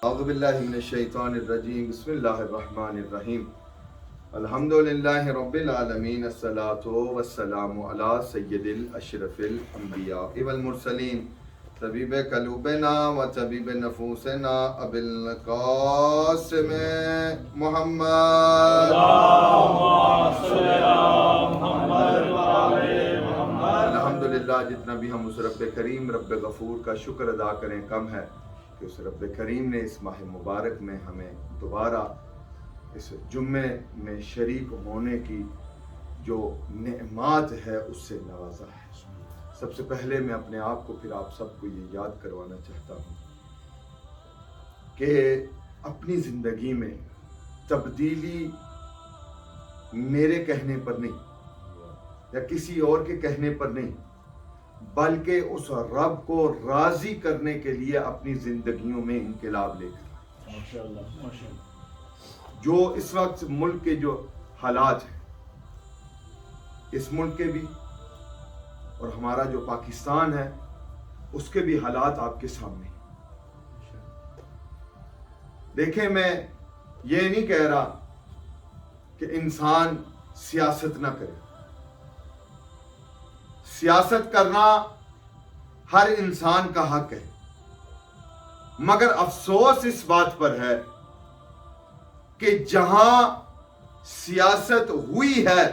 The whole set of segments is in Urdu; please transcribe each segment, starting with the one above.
اعوذ باللہ من الشیطان الرجیم بسم اللہ الرحمن الرحیم الحمدللہ رب العالمین الصلاة والسلام علی سید الاشرف الانبیاء والمرسلین طبیب قلوبنا و طبیب نفوسنا ابی القاسم محمد الحمدللہ. جتنا بھی ہم اس رب کریم رب غفور کا شکر ادا کریں کم ہے کہ اس رب کریم نے اس ماہ مبارک میں ہمیں دوبارہ اس جمعے میں شریک ہونے کی جو نعمات ہے اس سے نوازا ہے. سب سے پہلے میں اپنے آپ کو پھر آپ سب کو یہ یاد کروانا چاہتا ہوں کہ اپنی زندگی میں تبدیلی میرے کہنے پر نہیں یا کسی اور کے کہنے پر نہیں، بلکہ اس رب کو راضی کرنے کے لیے اپنی زندگیوں میں انقلاب لے کر جو اس وقت ملک کے جو حالات ہیں، اس ملک کے بھی اور ہمارا جو پاکستان ہے اس کے بھی حالات آپ کے سامنے ہیں. دیکھیں، میں یہ نہیں کہہ رہا کہ انسان سیاست نہ کرے. سیاست کرنا ہر انسان کا حق ہے، مگر افسوس اس بات پر ہے کہ جہاں سیاست ہوئی ہے،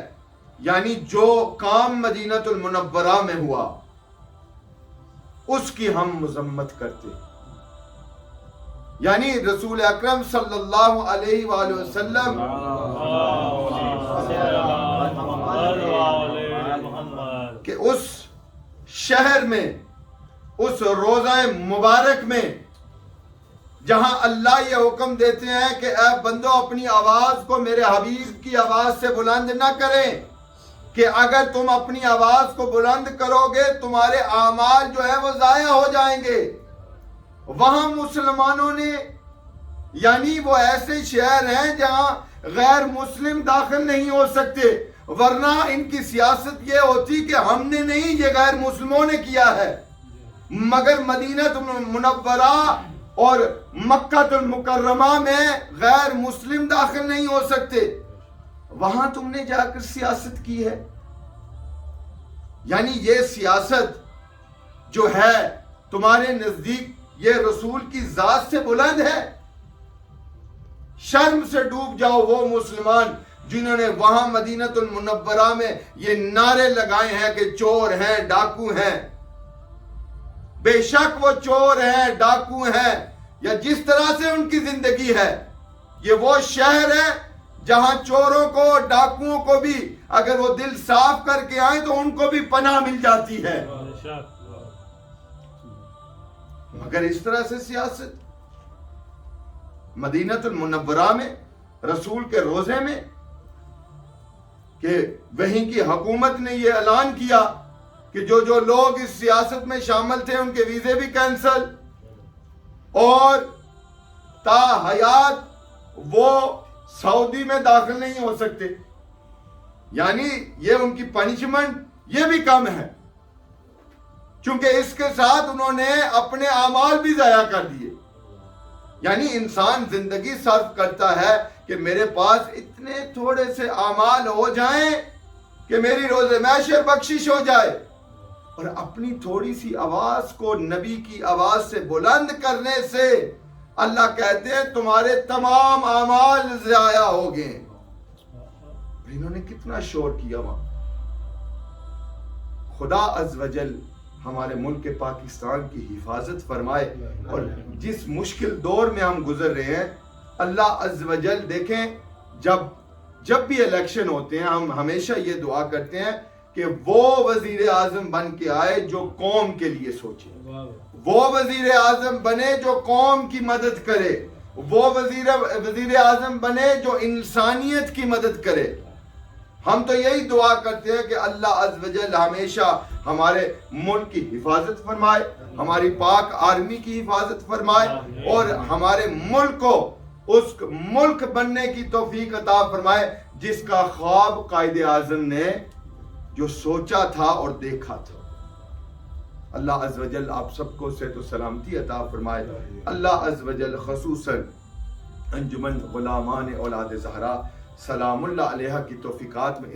یعنی جو کام مدینہ المنورہ میں ہوا اس کی ہم مذمت کرتے ہیں. یعنی رسول اکرم صلی اللہ علیہ وآلہ وسلم کہ اس شہر میں، اس روضہ مبارک میں جہاں اللہ یہ حکم دیتے ہیں کہ اے بندو اپنی آواز کو میرے حبیب کی آواز سے بلند نہ کریں، کہ اگر تم اپنی آواز کو بلند کرو گے تمہارے اعمال جو ہے وہ ضائع ہو جائیں گے. وہاں مسلمانوں نے، یعنی وہ ایسے شہر ہیں جہاں غیر مسلم داخل نہیں ہو سکتے، ورنہ ان کی سیاست یہ ہوتی کہ ہم نے نہیں، یہ غیر مسلموں نے کیا ہے. مگر مدینہ منورہ اور مکہ المکرمہ میں غیر مسلم داخل نہیں ہو سکتے، وہاں تم نے جا کر سیاست کی ہے. یعنی یہ سیاست جو ہے تمہارے نزدیک یہ رسول کی ذات سے بلند ہے؟ شرم سے ڈوب جاؤ وہ مسلمان جنہوں نے وہاں مدینہ المنورہ میں یہ نعرے لگائے ہیں کہ چور ہیں، ڈاکو ہیں. بے شک وہ چور ہیں، ڈاکو ہیں، یا جس طرح سے ان کی زندگی ہے. یہ وہ شہر ہے جہاں چوروں کو، ڈاکوؤں کو بھی اگر وہ دل صاف کر کے آئیں تو ان کو بھی پناہ مل جاتی ہے. مگر اس طرح سے سیاست مدینہ المنورہ میں، رسول کے روضے میں، کہ وہیں کی حکومت نے یہ اعلان کیا کہ جو لوگ اس سیاست میں شامل تھے ان کے ویزے بھی کینسل، اور تا حیات وہ سعودی میں داخل نہیں ہو سکتے. یعنی یہ ان کی پنشمنٹ یہ بھی کم ہے، چونکہ اس کے ساتھ انہوں نے اپنے اعمال بھی ضائع کر دیے. یعنی انسان زندگی صرف کرتا ہے کہ میرے پاس اتنے تھوڑے سے اعمال ہو جائیں کہ میری روز معاشر بخشش ہو جائے، اور اپنی تھوڑی سی آواز کو نبی کی آواز سے بلند کرنے سے اللہ کہتے ہیں تمہارے تمام اعمال ضائع ہو گئے. انہوں نے کتنا شور کیا وہاں. خدا عز و جل ہمارے ملک پاکستان کی حفاظت فرمائے، اور جس مشکل دور میں ہم گزر رہے ہیں اللہ عز و جل، دیکھیں جب بھی الیکشن ہوتے ہیں ہم ہمیشہ یہ دعا کرتے ہیں کہ وہ وزیر اعظم بن کے آئے جو قوم کے لیے سوچے، وہ وزیر اعظم بنے جو قوم کی مدد کرے، وہ وزیر اعظم بنے جو انسانیت کی مدد کرے. ہم تو یہی دعا کرتے ہیں کہ اللہ عز و جل ہمیشہ ہمارے ملک کی حفاظت فرمائے، ہماری پاک آرمی کی حفاظت فرمائے، اور ہمارے ملک کو اس ملک بننے کی توفیق عطا فرمائے جس کا خواب قائد اعظم نے جو سوچا تھا اور دیکھا تھا. اللہ عز و جل آپ سب کو صحت و سلامتی عطا فرمائے. اللہ عز و جل خصوصاً انجمن غلامان اولاد زہرا سلام اللہ علیہ کی توفیقات میں